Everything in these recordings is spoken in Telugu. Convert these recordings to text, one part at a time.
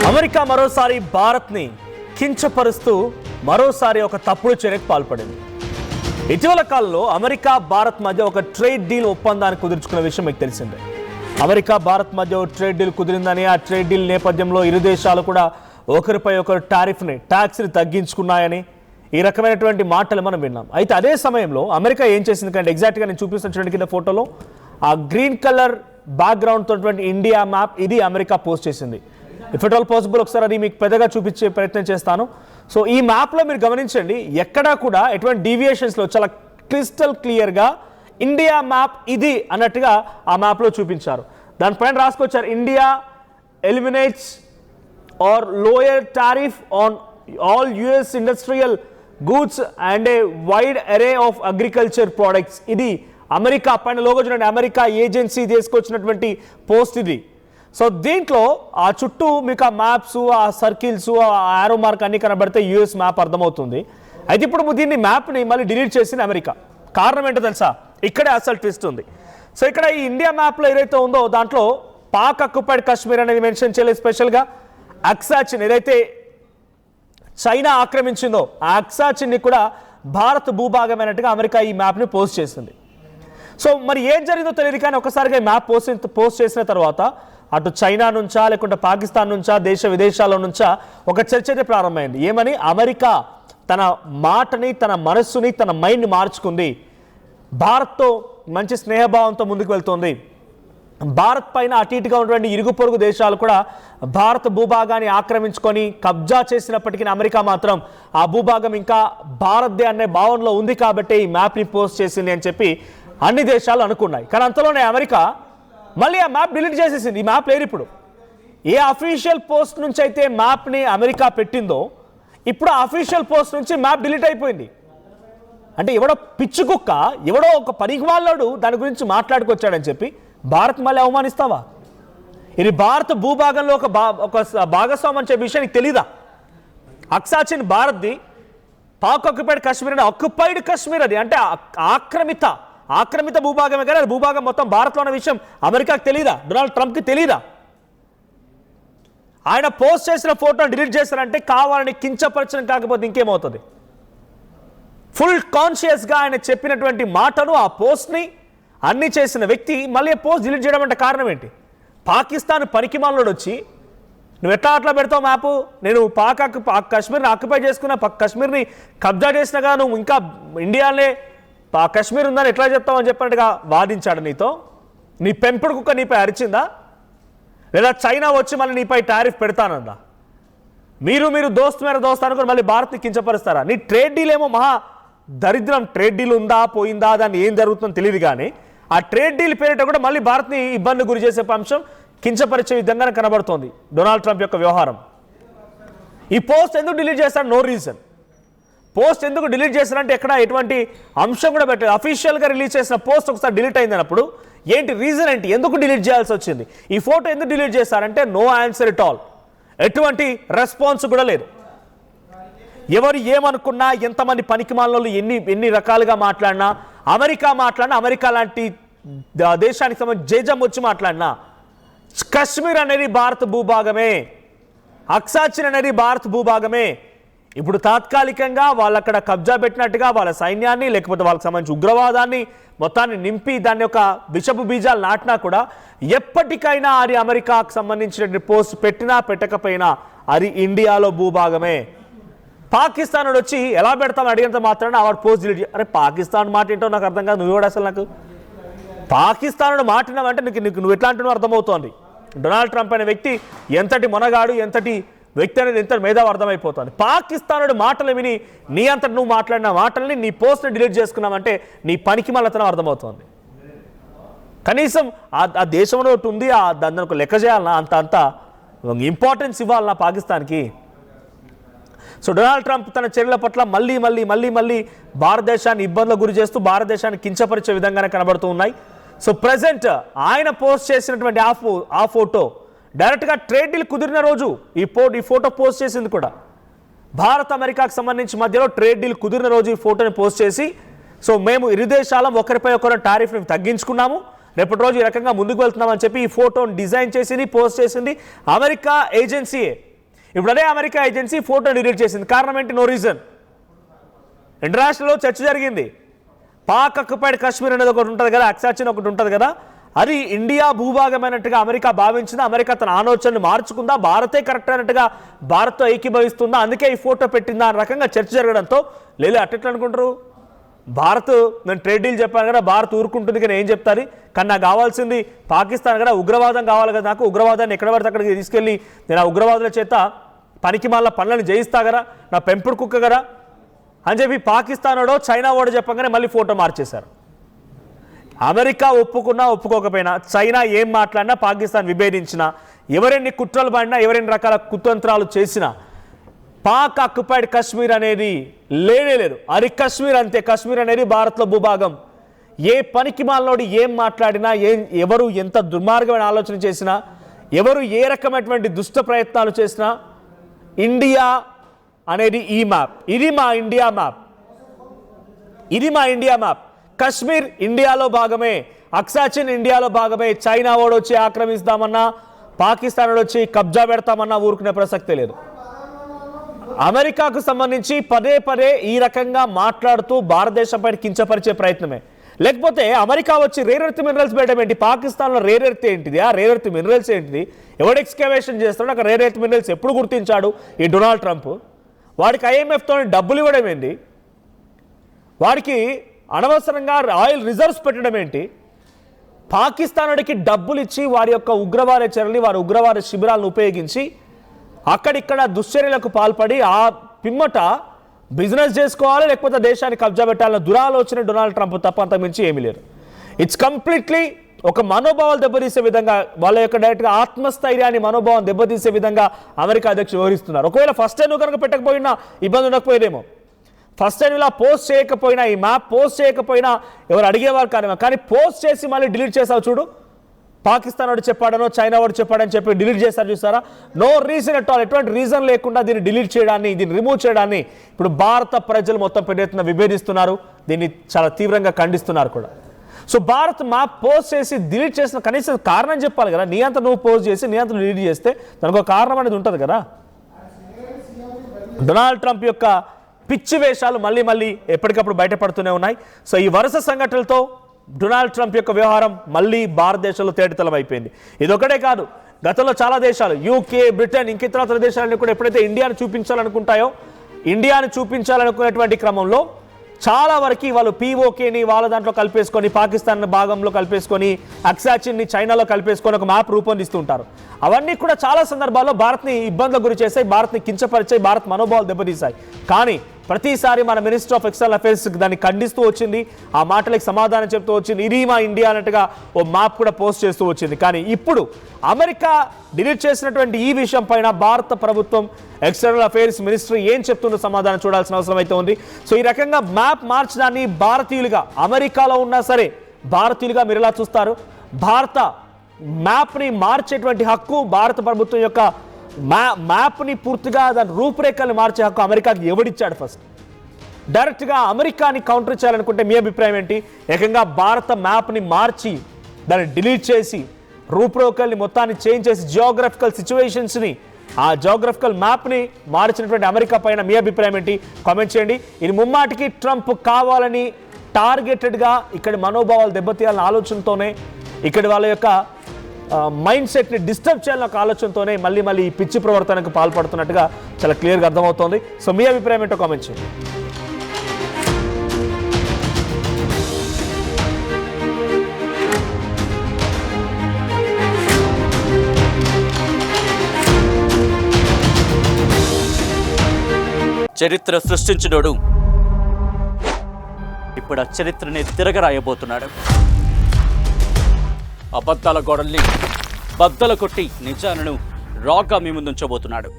అమెరికా మరోసారి భారత్ని కించపరుస్తూ మరోసారి ఒక తప్పుడు చర్యకు పాల్పడింది. ఇటీవల కాలంలో అమెరికా భారత్ మధ్య ఒక ట్రేడ్ డీల్ ఒప్పందాన్ని కుదుర్చుకున్న విషయం మీకు తెలిసిందే. అమెరికా భారత్ మధ్య ఒక ట్రేడ్ డీల్ కుదిరిందని, ఆ ట్రేడ్ డీల్ నేపథ్యంలో ఇరు దేశాలు కూడా ఒకరిపై ఒకరు ట్యాక్స్ని తగ్గించుకున్నాయని ఈ రకమైనటువంటి మాటలు మనం విన్నాం. అయితే అదే సమయంలో అమెరికా ఏం చేసింది కంటే ఎగ్జాక్ట్గా నేను చూపిస్తున్నటువంటి కింద ఫోటోలో ఆ గ్రీన్ కలర్ బ్యాక్గ్రౌండ్ తోటి ఇండియా మ్యాప్ ఇది అమెరికా పోస్ట్ చేసింది. ఇఫ్ ఇట్ ఆల్ పాసిబుల్ ఒకసారి అది మీకు పెద్దగా చూపించే ప్రయత్నం చేస్తాను. సో ఈ మ్యాప్లో మీరు గమనించండి, ఎక్కడా కూడా ఎటువంటి డీవియేషన్స్లో చాలా క్రిస్టల్ క్లియర్గా ఇండియా మ్యాప్ ఇది అన్నట్టుగా ఆ మ్యాప్లో చూపించారు. దానిపైన రాసుకొచ్చారు India eliminates or lower tariff on all US industrial goods and a wide array of agriculture products. ఇది అమెరికా పైన లోగో చూడండి, అమెరికా ఏజెన్సీ తీసుకొచ్చినటువంటి పోస్ట్ ఇది. సో దీంట్లో ఆ చుట్టూ మీకు ఆ మ్యాప్స్, ఆ సర్కిల్స్, ఆ ఆరో మార్క్ అన్ని కనబడితే యుఎస్ మ్యాప్ అర్థమవుతుంది. అయితే ఇప్పుడు దీన్ని మ్యాప్ని మళ్ళీ డిలీట్ చేసింది అమెరికా. కారణం ఏంటో తెలుసా? ఇక్కడే అసలు ట్విస్ట్ ఉంది. సో ఇక్కడ ఈ ఇండియా మ్యాప్లో ఏదైతే ఉందో దాంట్లో పాక్ అక్యుపైడ్ కాశ్మీర్ అనేది మెన్షన్ చేయలేదు. స్పెషల్గా అక్సాచిన్ ఏదైతే చైనా ఆక్రమించిందో ఆ అక్సాచిన్ని కూడా భారత్ భూభాగమైనట్టుగా అమెరికా ఈ మ్యాప్ని పోస్ట్ చేసింది. సో మరి ఏం జరిగిందో తెలియదు, కానీ ఒకసారిగా ఈ మ్యాప్ పోస్ట్ చేసిన తర్వాత అటు చైనా నుంచా లేకుంటే పాకిస్తాన్ నుంచా దేశ విదేశాల నుంచా ఒక చర్చ అయితే ప్రారంభమైంది. ఏమని? అమెరికా తన మాటని, తన మనస్సుని, తన మైండ్ని మార్చుకుంది. భారత్తో మంచి స్నేహభావంతో ముందుకు వెళ్తుంది. భారత్ పైన అటు ఇటుగా ఉన్నటువంటి ఇరుగు పొరుగు దేశాలు కూడా భారత భూభాగాన్ని ఆక్రమించుకొని కబ్జా చేసినప్పటికీ అమెరికా మాత్రం ఆ భూభాగం ఇంకా భారత్దే అనే భావనలో ఉంది కాబట్టి ఈ మ్యాప్ని పోస్ట్ చేసింది అని చెప్పి అన్ని దేశాలు అనుకున్నాయి. కానీ అంతలోనే అమెరికా మళ్ళీ ఆ మ్యాప్ డిలీట్ చేసేసింది. ఈ మ్యాప్ లేదు ఇప్పుడు. ఏ అఫీషియల్ పోస్ట్ నుంచి అయితే మ్యాప్ని అమెరికా పెట్టిందో ఇప్పుడు ఆ అఫీషియల్ పోస్ట్ నుంచి మ్యాప్ డిలీట్ అయిపోయింది. అంటే ఎవడో పిచ్చి కుక్క, ఎవడో ఒక పనికిమాలోడు దాని గురించి మాట్లాడుకొచ్చాడని చెప్పి భారత్ మళ్ళీ అవమానిస్తావా? ఇది భారత భూభాగంలో ఒక భాగస్వామ్యం అని చెప్పే విషయానికి తెలీదా? అక్సాచిన్ భారత్ది, పాక్ ఆక్యుపైడ్ కాశ్మీర్ అంటే ఆక్యుపైడ్ కాశ్మీర్ అది అంటే ఆక్రమిత భూభాగమే, కానీ అది భూభాగం మొత్తం భారత్లో ఉన్న విషయం అమెరికాకు తెలీదా? డొనాల్డ్ ట్రంప్కి తెలీదా? ఆయన పోస్ట్ చేసిన ఫోటోను డిలీట్ చేశారంటే కావాలని కించపరచడం కాకపోతే ఇంకేమవుతుంది? ఫుల్ కాన్షియస్గా ఆయన చెప్పినటువంటి మాటను, ఆ పోస్ట్ని అన్ని చేసిన వ్యక్తి మళ్ళీ పోస్ట్ డిలీట్ చేయడం అంటే కారణం ఏంటి? పాకిస్తాన్ పనికిమాలోడు వచ్చి నువ్వు ఎట్లా అట్లా పెడతావు మ్యాపు, నేను కాశ్మీర్ని ఆక్యుపై చేసుకున్నా, కాశ్మీర్ని కబ్జా చేసినాగా నువ్వు ఇంకా ఇండియానే కాశ్మీర్ ఉందని ఎట్లా చెప్తావు అని చెప్పినట్టుగా వాదించాడు నీతో. నీ పెంపుడు కుక్క నీపై అరిచిందా? లేదా చైనా వచ్చి మళ్ళీ నీపై టారిఫ్ పెడతానందా? మీరు దోస్త్ మేర దోస్త్ అనుకుని మళ్ళీ భారత్ని కించపరుస్తారా? నీ ట్రేడ్ డీల్ ఏమో మహా దరిద్రం. ట్రేడ్ డీల్ ఉందా పోయిందా దాన్ని ఏం జరుగుతుందో తెలియదు, కానీ ఆ ట్రేడ్ డీల్ పేరిట కూడా మళ్ళీ భారత్ని ఇబ్బంది గురి చేసే అంశం కించపరిచే విధంగానే కనబడుతోంది డొనాల్డ్ ట్రంప్ యొక్క వ్యవహారం. ఈ పోస్ట్ ఎందుకు డిలీట్ చేస్తాడు? No reason. పోస్ట్ ఎందుకు డిలీట్ చేస్తారంటే ఎక్కడ ఎటువంటి అంశం కూడా పెట్టలేదు. అఫీషియల్గా రిలీజ్ చేసిన పోస్ట్ ఒకసారి డిలీట్ అయింది అన్నప్పుడు ఏంటి రీజన్ ఏంటి? ఎందుకు డిలీట్ చేయాల్సి వచ్చింది? ఈ ఫోటో ఎందుకు డిలీట్ చేస్తారంటే నో ఆన్సర్ ఎట్ ఆల్. ఎటువంటి రెస్పాన్స్ కూడా లేదు. ఎవరు ఏమనుకున్నా, ఎంతమంది పనికిమాలలో ఎన్ని రకాలుగా మాట్లాడినా, అమెరికా లాంటి దేశానికి సంబంధించి జేజం వచ్చి మాట్లాడినా కశ్మీర్ అనేది భారత భూభాగమే, అక్సాచిన్ అనేది భారత భూభాగమే. ఇప్పుడు తాత్కాలికంగా వాళ్ళు అక్కడ కబ్జా పెట్టినట్టుగా వాళ్ళ సైన్యాన్ని లేకపోతే వాళ్ళకి సంబంధించి ఉగ్రవాదాన్ని మొత్తాన్ని నింపి దాన్ని ఒక విషపు బీజాలు నాటినా కూడా ఎప్పటికైనా అది అమెరికాకు సంబంధించిన పోస్ట్ పెట్టినా పెట్టకపోయినా అది ఇండియాలో భూభాగమే. పాకిస్తాన్ వచ్చి ఎలా పెడతామని అడిగినంత మాత్రాన ఆవిడ పోస్ట్ డిలీట్ అరే పాకిస్తాన్ మాట ఏంటో నాకు అర్థం కాదు. నువ్వు కూడా అసలు నాకు పాకిస్తాన్ మాటినావంటే నువ్వు ఎట్లా అంటున్నావు అర్థమవుతోంది. డొనాల్డ్ ట్రంప్ అనే వ్యక్తి ఎంతటి మొనగాడు, ఎంతటి వ్యక్తి అనేది ఎంత మేధావి అర్థమైపోతుంది. పాకిస్తానుడు మాటలు విని నీ అంతటి నువ్వు మాట్లాడిన మాటల్ని నీ పోస్ట్ని డిలీట్ చేసుకున్నావంటే నీ పనికి మళ్ళతనం అర్థమవుతుంది. కనీసం ఆ దేశంలో ఒకటి ఉంది, దాన్ని ఒక లెక్క చేయాలన్నా, అంత ఇంపార్టెన్స్ ఇవ్వాలన్నా పాకిస్తాన్కి. సో డొనాల్డ్ ట్రంప్ తన చర్యల పట్ల మళ్ళీ భారతదేశాన్ని ఇబ్బందులకు గురి చేస్తూ భారతదేశాన్ని కించపరిచే విధంగానే కనబడుతూ ఉన్నాయి. సో ప్రజెంట్ ఆయన పోస్ట్ చేసినటువంటి ఆ ఫోటో డైరెక్ట్గా ట్రేడ్ డీల్ కుదిరిన రోజు ఈ ఫోటో పోస్ట్ చేసింది కూడా భారత్ అమెరికాకు సంబంధించి మధ్యలో ట్రేడ్ డీల్ కుదిరిన రోజు ఈ ఫోటోని పోస్ట్ చేసి సో మేము ఇరు దేశాలం ఒకరిపై ఒకరు టారిఫ్ని తగ్గించుకున్నాము, రేపటి రోజు ఈ రకంగా ముందుకు వెళ్తున్నామని చెప్పి ఈ ఫోటోని డిజైన్ చేసింది, పోస్ట్ చేసింది అమెరికా ఏజెన్సీయే. ఇప్పుడు అదే అమెరికా ఏజెన్సీ ఫోటో డిలీట్ చేసింది. కారణం ఏంటి? No reason. ఇంటర్నేషనల్లో చర్చ జరిగింది. పాక్ అక్యుపైడ్ కాశ్మీర్ అనేది ఒకటి ఉంటుంది కదా, అక్సాచిన్ ఒకటి ఉంటుంది కదా, అది ఇండియా భూభాగమైనట్టుగా అమెరికా భావించిందా? అమెరికా తన ఆలోచనను మార్చుకుందా? భారతే కరెక్ట్ అయినట్టుగా భారత్తో ఏకీభవిస్తుందా? అందుకే ఈ ఫోటో పెట్టిందా అనే రకంగా చర్చ జరగడంతో లేదు అట్లా అనుకుంటారు. భారత్ నేను ట్రేడ్ డీల్ చెప్పాను కదా, భారత్ ఊరుకుంటుంది కానీ ఏం చెప్తారు, కానీ నాకు కావాల్సింది పాకిస్తాన్ కదా, ఉగ్రవాదం కావాలి కదా, నాకు ఉగ్రవాదాన్ని ఎక్కడ పడితే అక్కడికి తీసుకెళ్ళి నేను ఆ ఉగ్రవాదుల చేత పనికి మాల పనులను జయిస్తా కదా, నా పెంపుడు కుక్క కదా అని చెప్పి పాకిస్తాన్ వాడో చైనా వాడో చెప్పగానే మళ్ళీ ఫోటో మార్చేశారు. అమెరికా ఒప్పుకున్నా ఒప్పుకోకపోయినా, చైనా ఏం మాట్లాడినా, పాకిస్తాన్ విభేదించినా, ఎవరెన్ని కుట్రలు పడినా, ఎవరెన్ని రకాల కుతంత్రాలు చేసినా పాక్ ఆక్యుపైడ్ కాశ్మీర్ అనేది లేనే లేదు. అది కాశ్మీర్ అంతే. కాశ్మీర్ అనేది భారత్లో భూభాగం. ఏ పనికి మాలనోడు ఏం మాట్లాడినా, ఎవరు ఎంత దుర్మార్గమైన ఆలోచన చేసినా, ఎవరు ఏ రకమైనటువంటి దుష్ట ప్రయత్నాలు చేసినా, ఇండియా అనేది ఈ మ్యాప్, ఇది మా ఇండియా మ్యాప్, ఇది మా ఇండియా మ్యాప్. కాశ్మీర్ ఇండియాలో భాగమే, అక్సాచిన్ ఇండియాలో భాగమే. చైనా వాడు వచ్చి ఆక్రమిస్తామన్నా, పాకిస్తాన్ వాడు వచ్చి కబ్జా పెడతామన్నా ఊరుకునే ప్రసక్తే లేదు. అమెరికాకు సంబంధించి పదే పదే ఈ రకంగా మాట్లాడుతూ భారతదేశంపై కించపరిచే ప్రయత్నమే. లేకపోతే అమెరికా వచ్చి రేర్ ఎర్త్ మినరల్స్ పెట్టడం ఏంటి? పాకిస్తాన్లో రేర్ ఎర్త్ ఏంటిది? ఆ రేర్ ఎర్త్ మినరల్స్ ఏంటిది? ఎవడు ఎక్స్కవేషన్ చేస్తాడు? అక్కడ రేర్ ఎర్త్ మినరల్స్ ఎప్పుడు గుర్తించాడు ఈ డొనాల్డ్ ట్రంప్? వాడికి IMFతో డబ్బులు ఇవ్వడం ఏంటి? వాడికి అనవసరంగా ఆయిల్ రిజర్వ్స్ పెట్టడం ఏంటి? పాకిస్తాన్ వాడికి డబ్బులు ఇచ్చి వారి యొక్క ఉగ్రవాద చర్యలు, వారి ఉగ్రవాద శిబిరాలను ఉపయోగించి అక్కడిక్కడ దుశ్చర్యలకు పాల్పడి ఆ పిమ్మట బిజినెస్ చేసుకోవాలి, లేకపోతే దేశాన్ని కబ్జా పెట్టాలన్న దురాలోచన డొనాల్డ్ ట్రంప్ తప్ప అంత మించి ఏమీ లేదు. ఇట్స్ కంప్లీట్లీ ఒక మనోభావాలు దెబ్బతీసే విధంగా, వాళ్ళ యొక్క డైరెక్ట్గా ఆత్మస్థైర్యాన్ని మనోభావం దెబ్బతీసే విధంగా అమెరికా అధ్యక్షులు వ్యవహరిస్తున్నారు. ఒకవేళ ఫస్ట్ టైం కనుక పెట్టకపోయినా ఇబ్బంది ఉండకపోయేదేమో, ఫస్ట్ టైం ఇలా పోస్ట్ చేయకపోయినా, ఈ మ్యాప్ పోస్ట్ చేయకపోయినా ఎవరు అడిగేవారు కాదేమో, కానీ పోస్ట్ చేసి మళ్ళీ డిలీట్ చేసావు చూడు. పాకిస్తాన్ వాడు చెప్పాడనో చైనా వాడు చెప్పాడని చెప్పి డిలీట్ చేస్తారు చూసారా? No reason at all. ఎటువంటి రీజన్ లేకుండా దీన్ని డిలీట్ చేయడాన్ని, దీన్ని రిమూవ్ చేయడాన్ని ఇప్పుడు భారత ప్రజలు మొత్తం పెద్ద ఎత్తున విభేదిస్తున్నారు. దీన్ని చాలా తీవ్రంగా ఖండిస్తున్నారు కూడా. సో భారత్ మ్యాప్ పోస్ట్ చేసి డిలీట్ చేసిన కనీసం కారణం చెప్పాలి కదా. నీ అంతా నువ్వు పోస్ట్ చేసి నీ అంతా డిలీట్ చేస్తే దానికి ఒక కారణం అనేది ఉంటుంది కదా. డొనాల్డ్ ట్రంప్ యొక్క పిచ్చి వేషాలు మళ్ళీ మళ్ళీ ఎప్పటికప్పుడు బయటపడుతూనే ఉన్నాయి. సో ఈ వరుస సంఘటనలతో డొనాల్డ్ ట్రంప్ యొక్క వ్యవహారం మళ్ళీ భారతదేశంలో తేటతెల్లం అయిపోయింది. ఇదొకటే కాదు, గతంలో చాలా దేశాలు, UK, బ్రిటన్, ఇంకితర దేశాలన్నీ కూడా ఎప్పుడైతే ఇండియాను చూపించాలనుకుంటాయో, ఇండియాను చూపించాలనుకునేటువంటి క్రమంలో చాలా వరకు వాళ్ళు POKని వాళ్ళ దాంట్లో కలిపేసుకొని, పాకిస్తాన్ భాగంలో కలిపేసుకొని, అక్సాచిన్ని చైనాలో కలిపేసుకొని ఒక మ్యాప్ రూపొందిస్తూ ఉంటారు. అవన్నీ కూడా చాలా సందర్భాల్లో భారత్ని ఇబ్బందులకు గురి చేశాయి, భారత్ని కించపరిచాయి, భారత్ మనోభావాలు దెబ్బతీశాయి. కానీ ప్రతిసారి మన మినిస్టర్ ఆఫ్ ఎక్స్టర్నల్ అఫైర్స్ దాన్ని ఖండిస్తూ వచ్చింది, ఆ మాటలకు సమాధానం చెప్తూ వచ్చింది, ఇది మా ఇండియా అన్నట్టుగా ఓ మ్యాప్ కూడా పోస్ట్ చేస్తూ వచ్చింది. కానీ ఇప్పుడు అమెరికా డిలీట్ చేసినటువంటి ఈ విషయం పైన భారత ప్రభుత్వం ఎక్స్టర్నల్ అఫైర్స్ మినిస్ట్రీ ఏం చెప్తుందో సమాధానం చూడాల్సిన అవసరం అయితే ఉంది. సో ఈ రకంగా మ్యాప్ మార్చడాన్ని భారతీయులుగా, అమెరికాలో ఉన్నా సరే భారతీయులుగా మీరు ఎలా చూస్తారు? భారత మ్యాప్ని మార్చేటువంటి హక్కు భారత ప్రభుత్వం యొక్క మ్యాప్ని పూర్తిగా దాని రూపురేఖల్ని మార్చే హక్కు అమెరికాకి ఎవడిచ్చాడు? ఫస్ట్ డైరెక్ట్గా అమెరికాని కౌంటర్ చేయాలనుకుంటే మీ అభిప్రాయం ఏంటి? ఏకంగా భారత మ్యాప్ని మార్చి దాన్ని డిలీట్ చేసి రూపురేఖల్ని మొత్తాన్ని చేంజ్ చేసి జియోగ్రఫికల్ సిచ్యువేషన్స్ని, ఆ జియోగ్రఫికల్ మ్యాప్ని మార్చినటువంటి అమెరికా పైన మీ అభిప్రాయం ఏంటి? కామెంట్ చేయండి. ఇది ముమ్మాటికి ట్రంప్ కావాలని టార్గెటెడ్గా ఇక్కడి మనోభావాలు దెబ్బతీయాలన్న ఆలోచనతోనే, ఇక్కడి వాళ్ళ యొక్క మైండ్ సెట్ని డిస్టర్బ్ చేయాలన్న ఒక ఆలోచనతోనే మళ్ళీ మళ్ళీ ఈ పిచ్చి ప్రవర్తనకు పాల్పడుతున్నట్టుగా చాలా క్లియర్గా అర్థమవుతోంది. సో మీ అభిప్రాయం ఏంటో కామెంట్ చేయండి. చరిత్ర సృష్టించినోడు ఇప్పుడు ఆ చరిత్రని తిరగరాయబోతున్నాడు. అబద్ధాల గోడల్ని బద్దలు కొట్టి నిజాలను రాగా మీ ముందుంచబోతున్నాడు.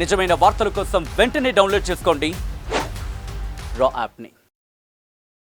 నిజమైన వార్తల కోసం వెంటనే డౌన్లోడ్ చేసుకోండి రా యాప్ని.